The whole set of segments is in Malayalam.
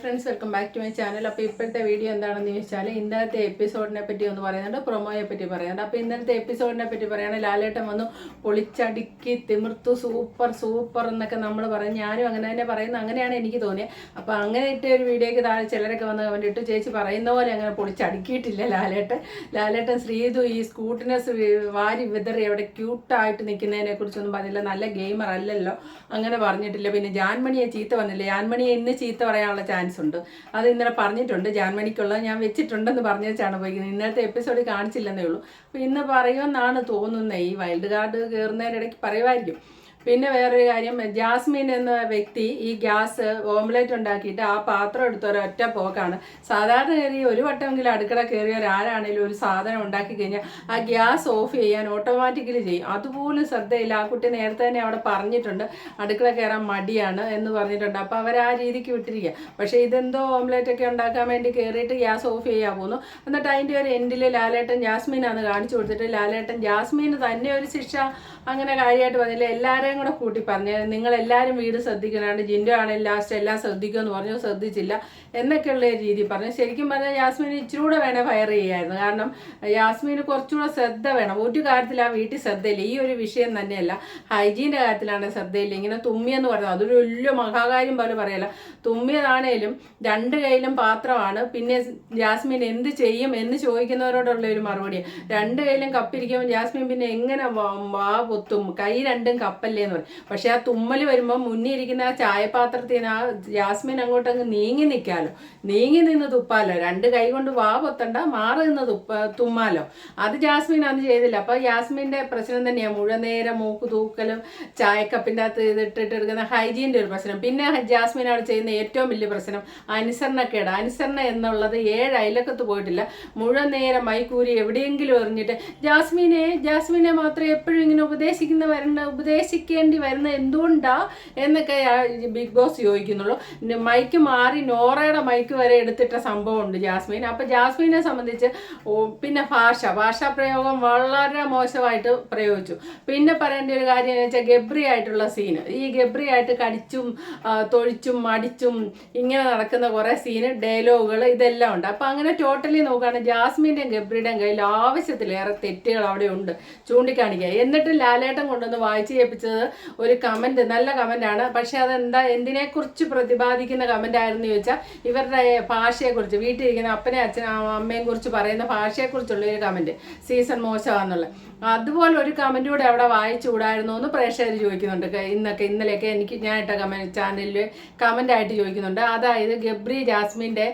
Friends, welcome back to my channel. അപ്പോൾ ഇപ്പോഴത്തെ വീഡിയോ എന്താണെന്ന് ചോദിച്ചാൽ ഇന്നലത്തെ എപ്പിസോഡിനെ പറ്റി ഒന്ന് പറയുന്നുണ്ട്, പ്രൊമോയെ പറ്റി പറയുന്നുണ്ട്. അപ്പോൾ ഇന്നലത്തെ എപ്പിസോഡിനെ പറ്റി പറയുകയാണെങ്കിൽ ലാലേട്ടൻ വന്നു പൊളിച്ചടുക്കി തിമിർത്തു സൂപ്പർ എന്നൊക്കെ നമ്മൾ പറയും. ഞാനും അങ്ങനെ തന്നെ പറയുന്നത്, അങ്ങനെയാണ് എനിക്ക് തോന്നിയത്. അപ്പോൾ അങ്ങനെ ഇട്ട ഒരു വീഡിയോയ്ക്ക് താഴെ ചിലരൊക്കെ വന്ന് കമൻറ്റ് ഇട്ടു, ചേച്ചി പറയുന്ന പോലെ അങ്ങനെ പൊളിച്ചടുക്കിയിട്ടില്ല ലാലേട്ടൻ ശ്രീതു ഈ സ്കൂട്ടിനെസ് വാരി വിതറി അവിടെ ക്യൂട്ടായിട്ട് നിൽക്കുന്നതിനെ കുറിച്ചൊന്നും പറഞ്ഞില്ല. നല്ല ഗെയിമർ അല്ലല്ലോ അങ്ങനെ പറഞ്ഞിട്ടില്ല. പിന്നെ ജാൻമണിയെ ചീത്ത വന്നില്ല. ജാൻമണിയെ ഇന്ന് ചീത്ത പറയാനുള്ള ചാൻസ് ഉണ്ട്. അത് ഇന്നലെ പറഞ്ഞിട്ടുണ്ട്. ജാൻമണിക്കുള്ളത് ഞാൻ വെച്ചിട്ടുണ്ടെന്ന് പറഞ്ഞു വെച്ചാണ് പോയിരിക്കുന്നത്. ഇന്നലത്തെ എപ്പിസോഡിൽ കാണിച്ചില്ലെന്നേ ഉള്ളൂ. അപ്പോൾ ഇന്ന് പറയുമെന്നാണ് തോന്നുന്നത്. ഈ വൈൽഡ് കാർഡ് കയറുന്നതിനിടയ്ക്ക് പറയുമായിരിക്കും. പിന്നെ വേറൊരു കാര്യം, ജാസ്മിൻ എന്ന വ്യക്തി ഈ ഗ്യാസ് ഓംലെറ്റ് ഉണ്ടാക്കിയിട്ട് ആ പാത്രം എടുത്ത ഒരൊറ്റ പോക്കാണ്. സാധാരണ കയറി ഒരു വട്ടമെങ്കിലും അടുക്കള കയറിയ ഒരാളാണെങ്കിലും ഒരു സാധനം ഉണ്ടാക്കി കഴിഞ്ഞാൽ ആ ഗ്യാസ് ഓഫ് ചെയ്യാൻ ഓട്ടോമാറ്റിക്കലി ചെയ്യും. അതുപോലും ശ്രദ്ധയില്ല. ആ കുട്ടി നേരത്തെ തന്നെ അവിടെ പറഞ്ഞിട്ടുണ്ട് അടുക്കള കയറാൻ മടിയാണ് എന്ന് പറഞ്ഞിട്ടുണ്ട്. അപ്പോൾ അവർ ആ രീതിക്ക് വിട്ടിരിക്കുക. പക്ഷേ ഇതെന്തോ ഓംലെറ്റൊക്കെ ഉണ്ടാക്കാൻ വേണ്ടി കയറിയിട്ട് ഗ്യാസ് ഓഫ് ചെയ്യാൻ പോകുന്നു. എന്നിട്ട് അതിൻ്റെ ഒരു എൻഡിൽ ലാലേട്ടൻ ജാസ്മിനാണ് കാണിച്ചു കൊടുത്തിട്ട് ലാലേട്ടൻ ജാസ്മിന് തന്നെ ഒരു ശിക്ഷ അങ്ങനെ കാര്യമായിട്ട് പറഞ്ഞില്ല. എല്ലാവരെയും കൂടെ കൂട്ടി പറഞ്ഞ് നിങ്ങളെല്ലാവരും വീട് ശ്രദ്ധിക്കണാണ്ട് ജിൻഡോ ആണെങ്കിൽ ലാസ്റ്റ് എല്ലാം ശ്രദ്ധിക്കുമെന്ന് പറഞ്ഞു, ശ്രദ്ധിച്ചില്ല എന്നൊക്കെയുള്ള രീതി പറഞ്ഞു. ശരിക്കും പറഞ്ഞാൽ യാസ്മിന് ഇച്ചിരി കൂടെ വേണേൽ ഫയർ ചെയ്യായിരുന്നു. കാരണം യാസ്മിന് കുറച്ചുകൂടെ ശ്രദ്ധ വേണം. ഒരു കാര്യത്തിൽ ആ വീട്ടിൽ ശ്രദ്ധയില്ല. ഈ ഒരു വിഷയം തന്നെയല്ല, ഹൈജീൻ്റെ കാര്യത്തിലാണ് ശ്രദ്ധയില്ല. ഇങ്ങനെ തുമ്മിയെന്ന് പറഞ്ഞത് അതൊരു വലിയ മഹാകാര്യം പോലെ പറയല. തുമ്മിയതാണേലും രണ്ട് കയ്യിലും പാത്രമാണ്. പിന്നെ ജാസ്മിൻ എന്ത് ചെയ്യും എന്ന് ചോദിക്കുന്നവരോടുള്ള ഒരു മറുപടി. രണ്ട് കയ്യിലും കപ്പിരിക്കുമ്പോൾ ജാസ്മിൻ പിന്നെ എങ്ങനെ വാ പൊത്തും? കൈ രണ്ടും കപ്പല്ലേ എന്ന് പറയും. പക്ഷെ ആ തുമ്മൽ വരുമ്പോൾ മുന്നിൽ ഇരിക്കുന്ന ആ ചായപാത്രത്തിൽ നിന്ന് ആ ജാസ്മിൻ അങ്ങോട്ടങ്ങ് നീങ്ങി നിൽക്കാമല്ലോ, നീങ്ങി നിന്ന് തുപ്പാലോ. രണ്ട് കൈ കൊണ്ട് വാ പൊത്തണ്ട, മാറി നിന്ന് തുമ്മാലോ. അത് ജാസ്മിൻ അന്ന് ചെയ്തില്ല. അപ്പോൾ ജാസ്മിൻ്റെ പ്രശ്നം തന്നെയാണ് മുഴുവൻ നേരം മൂക്ക് തൂക്കലും ചായക്കപ്പിൻ്റെ അകത്ത് ഇതിട്ടിട്ട് എടുക്കുന്ന ഹൈജീൻ്റെ ഒരു പ്രശ്നം. പിന്നെ ജാസ്മിൻ അവിടെ ചെയ്യുന്ന ഏറ്റവും വലിയ പ്രശ്നം അനുസരണക്കേട്. അനുസരണ എന്നുള്ളത് 7 അയലക്കത്ത് പോയിട്ടില്ല. മുഴുവൻ നേരം മൈക്കൂരി എവിടെയെങ്കിലും എറിഞ്ഞിട്ട് ജാസ്മിനെ മാത്രം എപ്പോഴും ഇങ്ങനെ ഉപദേശിക്കേണ്ടി വരുന്ന എന്തുകൊണ്ടാ എന്നൊക്കെ ബിഗ് ബോസ് ചോദിക്കുന്നുള്ളൂ. മൈക്ക് മാറി നോറയുടെ മൈക്ക് വരെ എടുത്തിട്ട സംഭവമുണ്ട് ജാസ്മിൻ. അപ്പം ജാസ്മിനെ സംബന്ധിച്ച് പിന്നെ ഭാഷാ പ്രയോഗം വളരെ മോശമായിട്ട് പ്രയോഗിച്ചു. പിന്നെ പറയേണ്ട ഒരു കാര്യം എന്ന് വെച്ചാൽ ഗബ്രി ആയിട്ടുള്ള സീന്. ഈ ഗബ്രി ആയിട്ട് കടിച്ചും തൊഴിച്ചും അടിച്ചും ഇങ്ങനെ നടക്കുന്ന കുറേ സീന്, ഡയലോഗുകൾ ഇതെല്ലാം ഉണ്ട്. അപ്പം അങ്ങനെ ടോട്ടലി നോക്കുകയാണെങ്കിൽ ജാസ്മിൻ്റെയും ഗബ്രിയുടെയും കയ്യിൽ ആവശ്യത്തിലേറെ തെറ്റുകൾ അവിടെ ഉണ്ട് ചൂണ്ടിക്കാണിക്കുക. എന്നിട്ട് ലാലേട്ടൻ കൊണ്ടുവന്ന് വായിച്ച് കേൾപ്പിച്ചത് ഒരു കമൻറ്റ്, നല്ല കമൻറ്റാണ്. പക്ഷേ അതെന്താ എന്തിനെക്കുറിച്ച് പ്രതിപാദിക്കുന്ന കമൻ്റ് ആയിരുന്നു ചോദിച്ചാൽ ഇവരുടെ ഭാഷയെക്കുറിച്ച്, വീട്ടിലിരിക്കുന്ന അപ്പനെ അമ്മയും കുറിച്ച് പറയുന്ന ഭാഷയെക്കുറിച്ചുള്ള ഒരു കമൻറ്റ്, സീസൺ മോശമാണെന്നുള്ള. അതുപോലെ ഒരു കമൻറ്റ് കൂടെ അവിടെ വായിച്ചുകൂടായിരുന്നു എന്ന് പ്രേക്ഷകർ ചോദിക്കുന്നുണ്ട്. ഇന്നലെയൊക്കെ ഞാൻ ഇട്ട ചാനലിൽ കമൻ്റായിട്ട് ചോദിക്കുന്നുണ്ട്. അതായത് ഗബ്രി ജാസ്മിൻ്റെ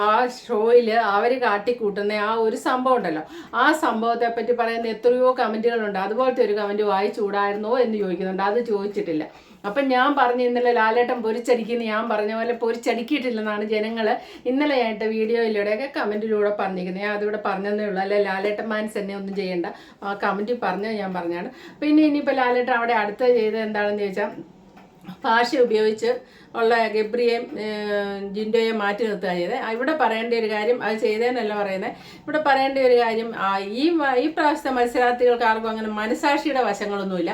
ആ ഷോയിൽ അവർ കാട്ടിക്കൂട്ടുന്ന ആ ഒരു സംഭവം ഉണ്ടല്ലോ, ആ സംഭവത്തെ പറ്റി പറയുന്ന എത്രയോ കമൻറ്റുകളുണ്ട്. അതുപോലത്തെ ഒരു കമൻറ്റ് വായിച്ചുകൂടായിരുന്നോ എന്ന് ചോദിക്കുന്നുണ്ട്. അത് ചോദിച്ചിട്ടില്ല. അപ്പം ഞാൻ പറഞ്ഞു ഇന്നലെ ലാലേട്ടൻ പൊരിച്ചടിക്കുന്ന ഞാൻ പറഞ്ഞ പോലെ പൊരിച്ചടിക്കിയിട്ടില്ലെന്നാണ് ജനങ്ങൾ ഇന്നലെ ആയിട്ട് വീഡിയോയിലൂടെയൊക്കെ കമൻറ്റിലൂടെ പറഞ്ഞിരിക്കുന്നത്. ഞാൻ അതിവിടെ പറഞ്ഞതേ ഉള്ളൂ. അല്ലെ ലാലേട്ടൻ മാൻസ് എന്നെ ഒന്നും ചെയ്യേണ്ട, ആ കമൻറ്റിൽ പറഞ്ഞത് ഞാൻ പറഞ്ഞാണ്. പിന്നെ ഇനിയിപ്പോൾ ലാലേട്ടൻ അവിടെ അടുത്ത ചെയ്തത് എന്താണെന്ന് ചോദിച്ചാൽ ഭാഷ ഉപയോഗിച്ച് ഉള്ള ഗബ്രിയെയും ജിൻഡോയെയും മാറ്റി നിർത്തുക ചെയ്തത്. ഇവിടെ പറയേണ്ട ഒരു കാര്യം, അത് ചെയ്തതെന്നല്ല പറയുന്നത്, ഇവിടെ പറയേണ്ട ഒരു കാര്യം, ഈ പ്രാവശ്യത്തെ മത്സരാർത്ഥികൾക്ക് ആർക്കും അങ്ങനെ മനസാക്ഷിയുടെ വശങ്ങളൊന്നുമില്ല.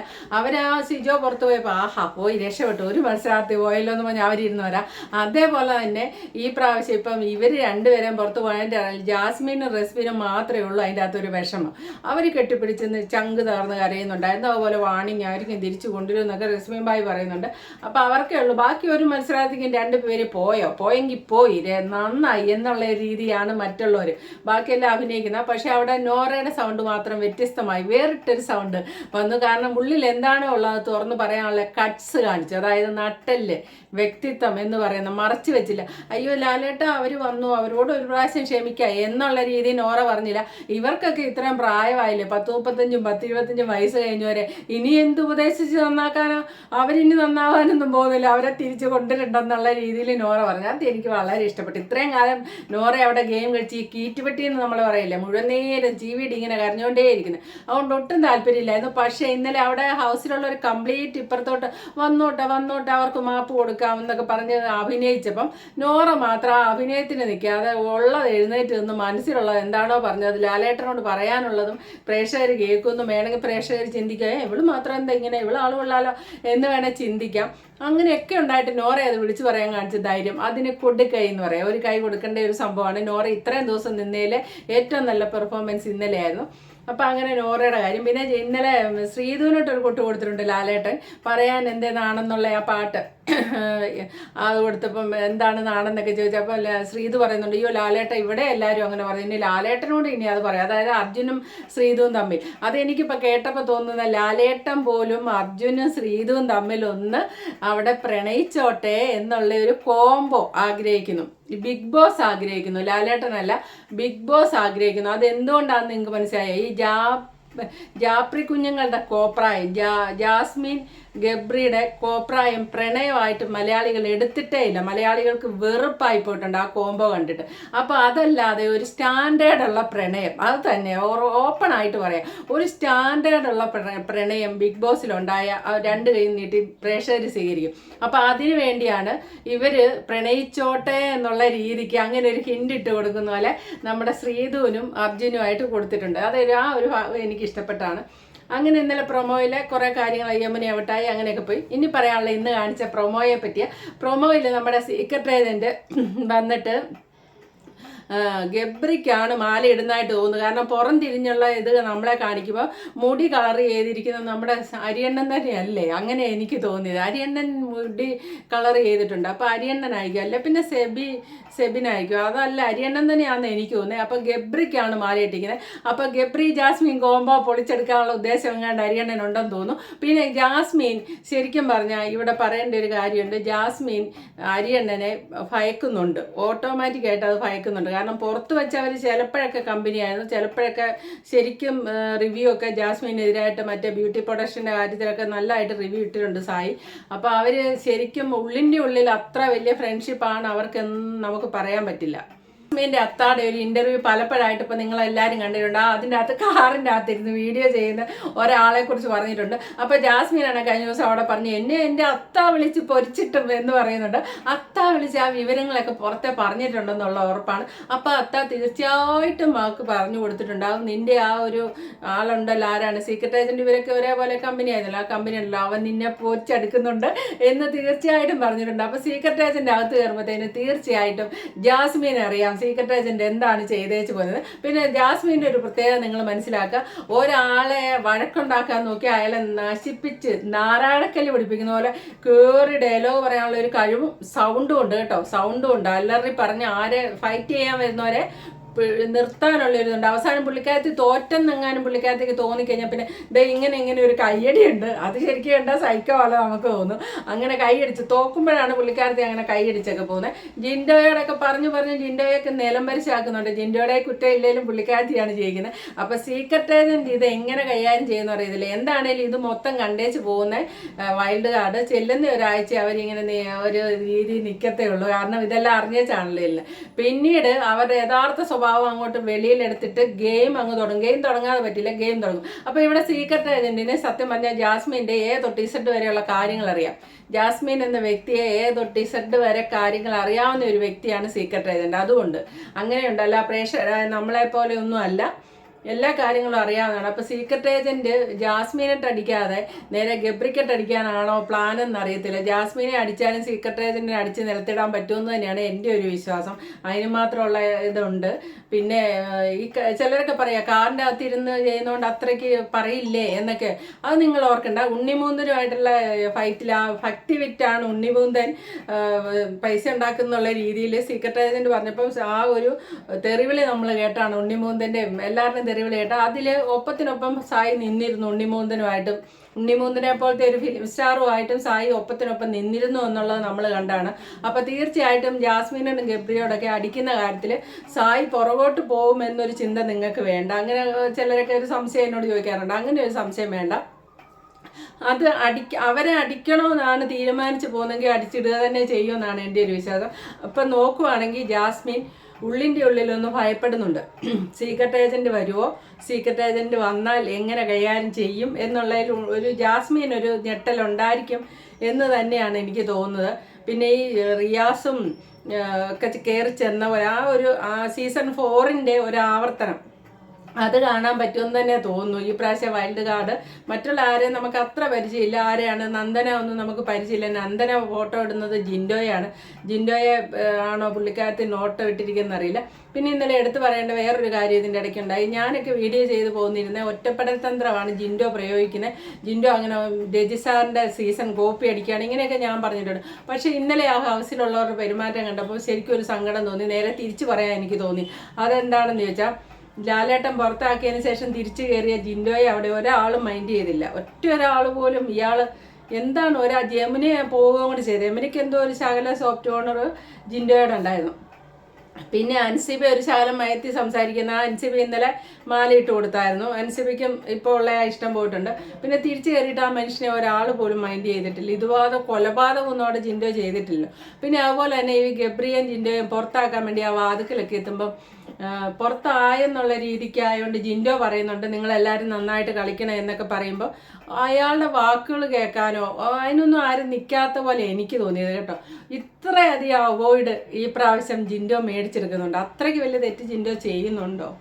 ആ സിജോ പുറത്ത് പോയപ്പോൾ പോയി രക്ഷപ്പെട്ടു, ഒരു മത്സരാർത്ഥി പോയല്ലോ എന്ന് പറഞ്ഞാൽ അവരിരുന്ന് വരാം. അതേപോലെ തന്നെ ഈ പ്രാവശ്യം ഇപ്പം ഇവർ രണ്ടുപേരെയും പുറത്ത് പോയതിൻ്റെ ജാസ്മിനും റെസ്മിനും മാത്രമേ ഉള്ളൂ അതിൻ്റെ അകത്തൊരു വിഷമം. അവർ കെട്ടിപ്പിടിച്ചെന്ന് ചങ്ക് തകർന്ന് കരയുന്നുണ്ടായിരുന്നു. അതുപോലെ വാണിംഗ് ആയിരിക്കും തിരിച്ചു കൊണ്ടുവരുമെന്നൊക്കെ റെസ്മിൻ ബായി പറയുന്നുണ്ട്. അപ്പോൾ അവർക്കേ ഉള്ളൂ. ബാക്കി ഒരു മത്സരാർത്ഥിക്കും 2 പേര് പോയെങ്കിൽ പോയി നന്നായി എന്നുള്ള രീതിയാണ് മറ്റുള്ളവർ ബാക്കിയെല്ലാം അഭിനയിക്കുന്നത്. പക്ഷെ അവിടെ നോറയുടെ സൗണ്ട് മാത്രം വ്യത്യസ്തമായി വേറിട്ടൊരു സൗണ്ട് വന്നു. കാരണം ഉള്ളിൽ എന്താണോ ഉള്ളത് തുറന്ന് പറയാനുള്ള കട്ട്സ് കാണിച്ചു. അതായത് നട്ടല് വ്യക്തിത്വം എന്ന് പറയുന്ന മറച്ചു വെച്ചില്ല. അയ്യോ ലാലേട്ട അവർ വന്നു, അവരോട് ഒരു പ്രാവശ്യം ക്ഷമിക്കുക എന്നുള്ള രീതിയിൽ നോറ പറഞ്ഞില്ല. ഇവർക്കൊക്കെ ഇത്രയും പ്രായമായില്ലേ, 10, 35, 10, 25 വയസ്സ് കഴിഞ്ഞവരെ ഇനി എന്ത് ഉപദേശിച്ച് നന്നാക്കാനോ? അവരിനി നന്നാവാനൊന്നും പോകുന്നില്ല, അവരെ തിരിച്ചു കൊണ്ടുവരണ്ടെന്നുള്ള രീതിയിൽ നോറ പറഞ്ഞു. അത് എനിക്ക് വളരെ ഇഷ്ടപ്പെട്ടു. ഇത്രയും കാലം നോറ അവിടെ ഗെയിം കളിച്ച് ഈ കീറ്റുപെട്ടി എന്ന് നമ്മൾ പറയില്ല, മുഴുവൻ നേരം ജീവിയുടെ ഇങ്ങനെ കരഞ്ഞുകൊണ്ടേ ഇരിക്കുന്നത്. അതുകൊണ്ട് ഒട്ടും താല്പര്യമില്ലായിരുന്നു. പക്ഷേ ഇന്നലെ അവിടെ ഹൗസിലുള്ള ഒരു കംപ്ലീറ്റ് ഇപ്പുറത്തോട്ട് വന്നോട്ടെ അവർക്ക് മാപ്പ് കൊടുക്കാം എന്നൊക്കെ പറഞ്ഞ് അഭിനയിച്ചപ്പം നോറ മാത്രം ആ അഭിനയത്തിന് നിൽക്കാതെ ഉള്ളത് എഴുന്നേറ്റ് നിന്ന് മനസ്സിലുള്ളത് എന്താണോ പറഞ്ഞത് ലാലേട്ടനോട് പറയാനുള്ളതും പ്രേക്ഷകർ കേൾക്കുമെന്നും വേണമെങ്കിൽ പ്രേക്ഷകർ ചിന്തിക്കുക, ഇവള് മാത്രം എന്താ ഇങ്ങനെ, ഇവള് ആളുകൊള്ളാലോ എന്ന് വേണേൽ ചിന്തിക്കാം. അങ്ങനെയൊക്കെ ഉണ്ടായിട്ട് നോറ അത് വിളിച്ചു പറയാൻ കാണിച്ച ധൈര്യം, അതിന് കൊടുക്കൈ എന്ന് പറയാം. ഒരു കൈ കൊടുക്കേണ്ട ഒരു സംഭവമാണ്. നോറ ഇത്രയും ദിവസം നിന്നതിൽ ഏറ്റവും നല്ല പെർഫോമൻസ് ഇന്നലെയായിരുന്നു. അപ്പം അങ്ങനെ നോറയുടെ കാര്യം. പിന്നെ ഇന്നലെ ശ്രീധുവിനോട്ടൊരു കൊട്ട് കൊടുത്തിട്ടുണ്ട് ലാലേട്ടൻ, പറയാൻ എന്തേ നാണെന്നുള്ള ആ പാട്ട് അത് കൊടുത്തപ്പം എന്താണ് നാണെന്നൊക്കെ ചോദിച്ചപ്പോൾ ശ്രീധു പറയുന്നുണ്ട്, അയ്യോ ലാലേട്ടൻ ഇവിടെ എല്ലാവരും അങ്ങനെ പറയും, ഇനി ലാലേട്ടനോട് ഇനി അത് പറയാം. അതായത് അർജുനും ശ്രീധുവും തമ്മിൽ. അതെനിക്കിപ്പോൾ കേട്ടപ്പോൾ തോന്നുന്ന ലാലേട്ടൻ പോലും അർജുനും ശ്രീധുവും തമ്മിലൊന്ന് അവിടെ പ്രണയിച്ചോട്ടെ എന്നുള്ള ഒരു കോംബോ ആഗ്രഹിക്കുന്നു. ബിഗ് ബോസ് ആഗ്രഹിക്കുന്നു, ലാലേട്ടനല്ല, ബിഗ് ബോസ് ആഗ്രഹിക്കുന്നു. അതെന്തുകൊണ്ടാണെന്ന് നിങ്ങൾക്ക് മനസ്സിലായോ? ഈ ജാപ്രി കുഞ്ഞുങ്ങളുടെ കോപ്രായം, ജാസ്മിൻ ഗബ്രിയുടെ കോപ്രായം പ്രണയമായിട്ട് മലയാളികൾ എടുത്തിട്ടേ ഇല്ല. മലയാളികൾക്ക് വെറുപ്പായി പോയിട്ടുണ്ട് ആ കോംബോ കണ്ടിട്ട്. അപ്പോൾ അതല്ലാതെ ഒരു സ്റ്റാൻഡേർഡുള്ള പ്രണയം, അത് തന്നെ ഓപ്പൺ ആയിട്ട് പറയാം, ഒരു സ്റ്റാൻഡേർഡുള്ള പ്രണയം ബിഗ് ബോസിലുണ്ടായ രണ്ട് കൈ നീട്ടി പ്രേക്ഷകർ സ്വീകരിക്കും. അപ്പോൾ അതിനു വേണ്ടിയാണ് ഇവർ പ്രണയിച്ചോട്ടെ എന്നുള്ള രീതിക്ക് അങ്ങനെ ഒരു ഹിന്റ് ഇട്ട് കൊടുക്കുന്ന പോലെ നമ്മുടെ ശ്രീധുവിനും അർജുനുമായിട്ട് കൊടുത്തിട്ടുണ്ട്. അതൊരു ആ ഒരു എനിക്ക് ഇഷ്ടപ്പെട്ടാണ്. അങ്ങനെ ഇന്നലെ പ്രൊമോയിലെ കുറേ കാര്യങ്ങൾ യമനി ഔട്ടായി അങ്ങനെയൊക്കെ പോയി. ഇനി പറയാനുള്ള ഇന്ന് കാണിച്ച പ്രൊമോയെ പറ്റിയ പ്രൊമോയിൽ നമ്മുടെ സീക്രട്ട് ഏജന്റ് വന്നിട്ട് ഗബ്രിക്കാണ് മാല ഇടുന്നതായിട്ട് തോന്നുന്നു. കാരണം പുറം തിരിഞ്ഞുള്ള ഇത് നമ്മളെ കാണിക്കുമ്പോൾ മുടി കളർ ചെയ്തിരിക്കുന്നത് നമ്മുടെ അരിയണ്ണൻ തന്നെയല്ലേ, അങ്ങനെ എനിക്ക് തോന്നിയത്. അരിയണ്ണൻ മുടി കളർ ചെയ്തിട്ടുണ്ട്, അപ്പോൾ അരിയണ്ണനായിരിക്കും, അല്ല പിന്നെ സെബിനായിരിക്കും, അതല്ല അരിയണ്ണൻ തന്നെയാണെന്ന് എനിക്ക് തോന്നുന്നത്. അപ്പോൾ ഗബ്രിക്കാണ് മാല ഇട്ടിരിക്കുന്നത്. അപ്പോൾ ഗബ്രി ജാസ്മിൻ കോംബോ പൊളിച്ചെടുക്കാനുള്ള ഉദ്ദേശം എങ്ങാണ്ട് അരിയണ്ണൻ ഉണ്ടെന്ന് തോന്നുന്നു. പിന്നെ ജാസ്മിൻ ശരിക്കും പറഞ്ഞാൽ ഇവിടെ പറയേണ്ട ഒരു കാര്യമുണ്ട്, ജാസ്മിൻ അരിയണ്ണനെ ഭയക്കുന്നുണ്ട്, ഓട്ടോമാറ്റിക്കായിട്ട് അത് ഭയക്കുന്നുണ്ട്. കാരണം പുറത്ത് വെച്ച് അവർ ചിലപ്പോഴൊക്കെ കമ്പനിയായിരുന്നു, ചിലപ്പോഴൊക്കെ ശരിക്കും റിവ്യൂ ഒക്കെ ജാസ്മിനെതിരായിട്ട് മറ്റേ ബ്യൂട്ടി പ്രൊഡക്ഷൻ്റെ കാര്യത്തിലൊക്കെ നല്ലതായിട്ട് റിവ്യൂ ഇട്ടിട്ടുണ്ട് സായി. അപ്പോൾ അവർ ശരിക്കും ഉള്ളിൻ്റെ ഉള്ളിൽ അത്ര വലിയ ഫ്രണ്ട്ഷിപ്പാണ് അവർക്കെന്ന് നമുക്ക് പറയാൻ പറ്റില്ല. ജാസ്മിൻ്റെ അത്താടെ ഒരു ഇൻ്റർവ്യൂ പലപ്പോഴായിട്ട് ഇപ്പോൾ നിങ്ങളെല്ലാവരും കണ്ടിട്ടുണ്ട്. അതിൻ്റെ അകത്ത് കാറിൻ്റെ അകത്തിരുന്ന് വീഡിയോ ചെയ്യുന്ന ഒരാളെ കുറിച്ച് പറഞ്ഞിട്ടുണ്ട്. അപ്പോൾ ജാസ്മിനാണ് കഴിഞ്ഞ ദിവസം അവിടെ പറഞ്ഞ് എന്നെ എൻ്റെ അത്ത വിളിച്ച് പൊരിച്ചിട്ടും എന്ന് പറയുന്നുണ്ട്. അത്ത വിളിച്ച് ആ വിവരങ്ങളൊക്കെ പുറത്തെ പറഞ്ഞിട്ടുണ്ടെന്നുള്ള ഉറപ്പാണ്. അപ്പോൾ അത്ത തീർച്ചയായിട്ടും വാക്ക് പറഞ്ഞു കൊടുത്തിട്ടുണ്ടാകും, നിൻ്റെ ആ ഒരു ആളുണ്ടല്ലോ, ആരാണ് സീക്രട്ട് ഏജന്റ്, ഇവരൊക്കെ ഒരേപോലെ കമ്പനി ആയിരുന്നല്ലോ, ആ കമ്പനി ഉണ്ടല്ലോ, അവൻ നിന്നെ പൊരിച്ചെടുക്കുന്നുണ്ട് എന്ന് തീർച്ചയായിട്ടും പറഞ്ഞിട്ടുണ്ട്. അപ്പോൾ സീക്രട്ട് ഏജന്റ് അകത്ത് കയറുമ്പോഴത്തേന് തീർച്ചയായിട്ടും ജാസ്മിൻ അറിയാം സീക്രട്ട് ഏജന്റ് എന്താണ് ചെയ്തേച്ച് പോകുന്നത്. പിന്നെ ജാസ്മിൻ്റെ ഒരു പ്രത്യേകത നിങ്ങൾ മനസ്സിലാക്കുക, ഒരാളെ വഴക്കുണ്ടാക്കാൻ നോക്കി അയാളെ നശിപ്പിച്ച് നാരായണക്കല്ല് പിടിപ്പിക്കുന്ന പോലെ കയറി ഡയലോഗ് പറയാനുള്ള ഒരു കഴിവും സൗണ്ടും ഉണ്ട് കേട്ടോ, സൗണ്ടും ഉണ്ട്. അല്ലറി പറഞ്ഞ് ആരെ ഫൈറ്റ് ചെയ്യാൻ വരുന്നവരെ നിർത്താനുള്ളൊരിതുണ്ട്. അവസാനം പുള്ളിക്കാരത്തി തോറ്റെന്നെങ്ങാനും പുള്ളിക്കാരത്തേക്ക് തോന്നിക്കഴിഞ്ഞാൽ പിന്നെ ഇങ്ങനെ ഒരു കയ്യടിയുണ്ട്, അത് ശരിക്കും കണ്ടാൽ സൈക്കോ പോലെ നമുക്ക് തോന്നും. അങ്ങനെ കൈയടിച്ച് തോക്കുമ്പോഴാണ് പുള്ളിക്കാരത്തി അങ്ങനെ കൈയടിച്ചൊക്കെ പോകുന്നത്. ജിൻഡോയോടൊക്കെ പറഞ്ഞു ജിൻഡോയൊക്കെ നിലം പരിശാക്കുന്നുണ്ട്. ജിൻഡോയുടെ കുറ്റമില്ലെങ്കിലും പുള്ളിക്കാരത്തിയാണ് ചെയ്യിക്കുന്നത്. അപ്പോൾ സീക്രട്ട് ഏജന്റ് ഇത് എങ്ങനെ കൈകാര്യം ചെയ്യുന്ന അറിയത്തില്ല. എന്താണേലും ഇത് മൊത്തം കണ്ടേച്ച് പോകുന്ന വൈൽഡ് കാർഡ് ചെല്ലുന്ന ഒരാഴ്ച അവരിങ്ങനെ ഒരു രീതി നിൽക്കത്തേ ഉള്ളൂ. കാരണം ഇതെല്ലാം അറിഞ്ഞേച്ചാണല്ലോ ഇല്ല. പിന്നീട് അവരുടെ യഥാർത്ഥ സ്വഭാവം അങ്ങോട്ട് വെളിയിലെടുത്തിട്ട് ഗെയിം അങ്ങ് തുടങ്ങും. ഗെയിം തുടങ്ങാതെ പറ്റില്ല, ഗെയിം തുടങ്ങും. അപ്പോൾ ഇവിടെ സീക്രട്ട് ഏജന്റിന് സത്യം പറഞ്ഞാൽ ജാസ്മിൻ്റെ A തൊട്ട് Z വരെയുള്ള കാര്യങ്ങൾ അറിയാം. ജാസ്മിൻ എന്ന വ്യക്തിയെ A തൊട്ട് Z വരെ കാര്യങ്ങൾ അറിയാവുന്ന ഒരു വ്യക്തിയാണ് സീക്രട്ട് ഏജന്റ്. അതുകൊണ്ട് അങ്ങനെയുണ്ടല്ല, നമ്മളെ പോലെ ഒന്നും അല്ല, എല്ലാ കാര്യങ്ങളും അറിയാവുന്നതാണ്. അപ്പോൾ സീക്രട്ട് ഏജന്റ് ജാസ്മിനിട്ട് അടിക്കാതെ നേരെ ഗബ്രിക്കട്ട് അടിക്കാനാണോ പ്ലാൻ എന്നറിയത്തില്ല. ജാസ്മിനെ അടിച്ചാലും സീക്രട്ട് ഏജന്റിനെ അടിച്ച് നിലത്തിടാൻ പറ്റുമെന്ന് തന്നെയാണ് എൻ്റെ ഒരു വിശ്വാസം. അതിന് മാത്രമുള്ള ഇതുണ്ട്. പിന്നെ ഈ ചിലരൊക്കെ പറയാം കാറിൻ്റെ അകത്തിരുന്ന് ചെയ്യുന്നതുകൊണ്ട് അത്രയ്ക്ക് പറയില്ലേ എന്നൊക്കെ. അത് നിങ്ങൾ ഓർക്കണ്ട. ഉണ്ണിമൂന്തനുമായിട്ടുള്ള ഫൈറ്റിൽ ആ ഭക്തി വിറ്റാണ് ഉണ്ണിമൂന്തൻ പൈസ ഉണ്ടാക്കുന്നുള്ള രീതിയിൽ സീക്രട്ട് ഏജന്റ് പറഞ്ഞപ്പോൾ ആ ഒരു തെറിവിളി നമ്മൾ കേട്ടാണ് ഉണ്ണിമൂന്തൻ്റെ എല്ലാവരുടെയും തെറിവിളി കേട്ട. അതിൽ ഒപ്പത്തിനൊപ്പം സായി നിന്നിരുന്നു ഉണ്ണിമൂന്തനുമായിട്ടും. ഉണ്ണിമൂന്തനെ പോലത്തെ ഒരു ഫിലിം സ്റ്റാറുമായിട്ടും സായി ഒപ്പത്തിനൊപ്പം നിന്നിരുന്നു എന്നുള്ളത് നമ്മൾ കണ്ടാണ്. അപ്പോൾ തീർച്ചയായിട്ടും ജാസ്മിനും ഗബ്രിയോടൊക്കെ അടിക്കുന്ന കാര്യത്തിൽ സായി പുറകോട്ട് പോകുമെന്നൊരു ചിന്ത നിങ്ങൾക്ക് വേണ്ട. അങ്ങനെ ചിലരൊക്കെ ഒരു സംശയം എന്നോട് ചോദിക്കാറുണ്ട്, അങ്ങനെ ഒരു സംശയം വേണ്ട. അത് അവരെ അടിക്കണമെന്നാണ് തീരുമാനിച്ച് പോകുന്നെങ്കിൽ അടിച്ചിടുക തന്നെ ചെയ്യുമെന്നാണ് എൻ്റെ ഒരു വിശ്വാസം. അപ്പം നോക്കുവാണെങ്കിൽ ജാസ്മിൻ ഉള്ളിൻ്റെ ഉള്ളിലൊന്ന് ഭയപ്പെടുന്നുണ്ട്. സീക്രട്ട് ഏജന്റ് വരുമോ, സീക്രട്ട് ഏജന്റ് വന്നാൽ എങ്ങനെ കൈകാര്യം ചെയ്യും എന്നുള്ളതിൽ ഒരു ജാസ്മിൻ ഒരു ഞെട്ടലുണ്ടായിരിക്കും എന്ന് തന്നെയാണ് എനിക്ക് തോന്നുന്നത്. പിന്നെ ഈ റിയാസും ഒക്കെ കയറി ചെന്ന പോലെ ആ സീസൺ 4ൻ്റെ ഒരു ആവർത്തനം അത് കാണാൻ പറ്റുമെന്ന് തന്നെ തോന്നുന്നു. ഈ പ്രാവശ്യം വൈൽഡ് കാർഡ് മറ്റുള്ള ആരെയും നമുക്ക് അത്ര പരിചയമില്ല. ആരെയാണ് നന്ദന ഒന്നും നമുക്ക് പരിചയമില്ല. നന്ദന ഫോട്ടോ ഇടുന്നത് ജിൻഡോയാണ്. ജിൻഡോയെ ആണോ പുള്ളിക്കാരത്തിൽ നോട്ട് ഇട്ടിരിക്കുന്നത് അറിയില്ല. പിന്നെ ഇന്നലെ എടുത്തു പറയേണ്ട വേറൊരു കാര്യം ഇതിൻ്റെ ഇടയ്ക്കുണ്ടായി. ഞാനൊക്കെ വീഡിയോ ചെയ്ത് പോകുന്നിരുന്ന ഒറ്റപ്പെടൽ തന്ത്രമാണ് ജിൻഡോ പ്രയോഗിക്കുന്നത്. ജിൻഡോ അങ്ങനെ രജിസാറിൻ്റെ സീസൺ കോപ്പി അടിക്കുകയാണ് ഇങ്ങനെയൊക്കെ ഞാൻ പറഞ്ഞിട്ടുണ്ട്. പക്ഷേ ഇന്നലെ ആ ഹൗസിലുള്ളവരുടെ പെരുമാറ്റം കണ്ടപ്പോൾ ശരിക്കും ഒരു സങ്കടം തോന്നി. നേരെ തിരിച്ചു പറയാൻ എനിക്ക് തോന്നി. അതെന്താണെന്ന് ചോദിച്ചാൽ, ലാലേട്ടൻ പുറത്താക്കിയതിന് ശേഷം തിരിച്ചു കയറിയ ജിൻഡോയെ അവിടെ ഒരാളും മൈൻഡ് ചെയ്തില്ല. ഒരാൾ പോലും ഇയാൾ എന്താണ് ജമുനയെ പോവുകയും കൂടി ചെയ്തത്. ജമുനയ്ക്ക് എന്തോ ഒരു ശകല സോഫ്റ്റ് ഓണർ ജിൻഡോയോടെ ഉണ്ടായിരുന്നു. പിന്നെ അൻസിബ ഒരു ശകലം മയത്തി സംസാരിക്കുന്ന അൻസിബ ഇന്നലെ മാലയിട്ട് കൊടുത്തായിരുന്നു. അൻസിബയ്ക്കും ഇപ്പോൾ ഉള്ള ഇഷ്ടം പോയിട്ടുണ്ട്. പിന്നെ തിരിച്ചു കയറിയിട്ട് ആ മനുഷ്യനെ ഒരാൾ പോലും മൈൻഡ് ചെയ്തിട്ടില്ല. കൊലപാതകം ഒന്നും അവിടെ ജിൻഡോ ചെയ്തിട്ടില്ല. പിന്നെ അതുപോലെ തന്നെ ഈ ഗബ്രിയും ജിൻഡോയും പുറത്താക്കാൻ വേണ്ടി ആ വാതിക്കലൊക്കെ എത്തുമ്പം പുറത്തായെന്നുള്ള രീതിക്കായതുകൊണ്ട് ജിൻഡോ പറയുന്നുണ്ട് നിങ്ങളെല്ലാവരും നന്നായിട്ട് കളിക്കണം എന്നൊക്കെ പറയുമ്പോൾ അയാളുടെ വാക്കുകൾ കേൾക്കാനോ അതിനൊന്നും ആരും നിൽക്കാത്ത പോലെ എനിക്ക് തോന്നിയത് കേട്ടോ. ഇത്രയധികം അവോയ്ഡ് ഈ പ്രാവശ്യം ജിൻഡോ മേടിച്ചെടുക്കുന്നുണ്ട്. അത്രയ്ക്ക് വലിയ തെറ്റ് ജിൻഡോ ചെയ്യുന്നുണ്ടോ?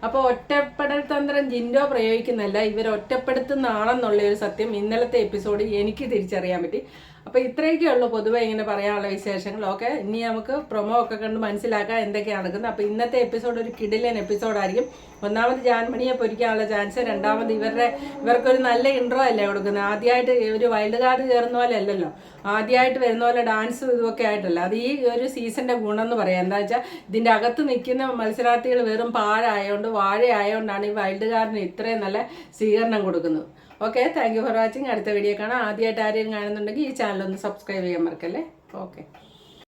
അപ്പോൾ ഒറ്റപ്പെടൽ തന്ത്രം ജിൻഡോ പ്രയോഗിക്കുന്നല്ല, ഇവർ ഒറ്റപ്പെടുത്തുന്നതാണെന്നുള്ള ഒരു സത്യം ഇന്നലത്തെ എപ്പിസോഡിൽ എനിക്ക് തിരിച്ചറിയാൻ പറ്റി. അപ്പോൾ ഇത്രയൊക്കെ ഉള്ളൂ പൊതുവെ ഇങ്ങനെ പറയാനുള്ള വിശേഷങ്ങൾ. ഓക്കെ, ഇനി നമുക്ക് പ്രൊമോ ഒക്കെ കണ്ട് മനസ്സിലാക്കാം എന്തൊക്കെയാണ് നടക്കുന്നത്. അപ്പോൾ ഇന്നത്തെ എപ്പിസോഡ് ഒരു കിടിലൻ എപ്പിസോഡായിരിക്കും. ഒന്നാമത് ജാൻമണിയെ പൊരിക്കാനുള്ള ചാൻസ്, രണ്ടാമത് ഇവർക്കൊരു നല്ല ഇൻട്രോ അല്ലേ കൊടുക്കുന്നത്. ആദ്യമായിട്ട് ഒരു വൈൽഡ് കാർഡ് കയറുന്ന പോലെ അല്ലല്ലോ, ആദ്യമായിട്ട് വരുന്ന പോലെ ഡാൻസും ഇതുമൊക്കെ ആയിട്ടല്ല. അത് ഈ ഒരു സീസണിൻ്റെ ഗുണം എന്ന് പറയാം. എന്താ വെച്ചാൽ ഇതിൻ്റെ അകത്ത് നിൽക്കുന്ന മത്സരാർത്ഥികൾ വെറും പാഴായതുകൊണ്ട് വാഴയായതുകൊണ്ടാണ് ഈ വൈൽഡ് കാർഡിന് ഇത്രയും നല്ല സ്വീകരണം കൊടുക്കുന്നത്. Okay, thank you for watching. അടുത്ത വീഡിയോ കാണാം. ആദ്യമായിട്ട് ആരെയും കാണുന്നുണ്ടെങ്കിൽ ഈ ചാനൽ ഒന്ന് സബ്സ്ക്രൈബ് ചെയ്യാൻ മറക്കല്ലേ. ഓക്കെ.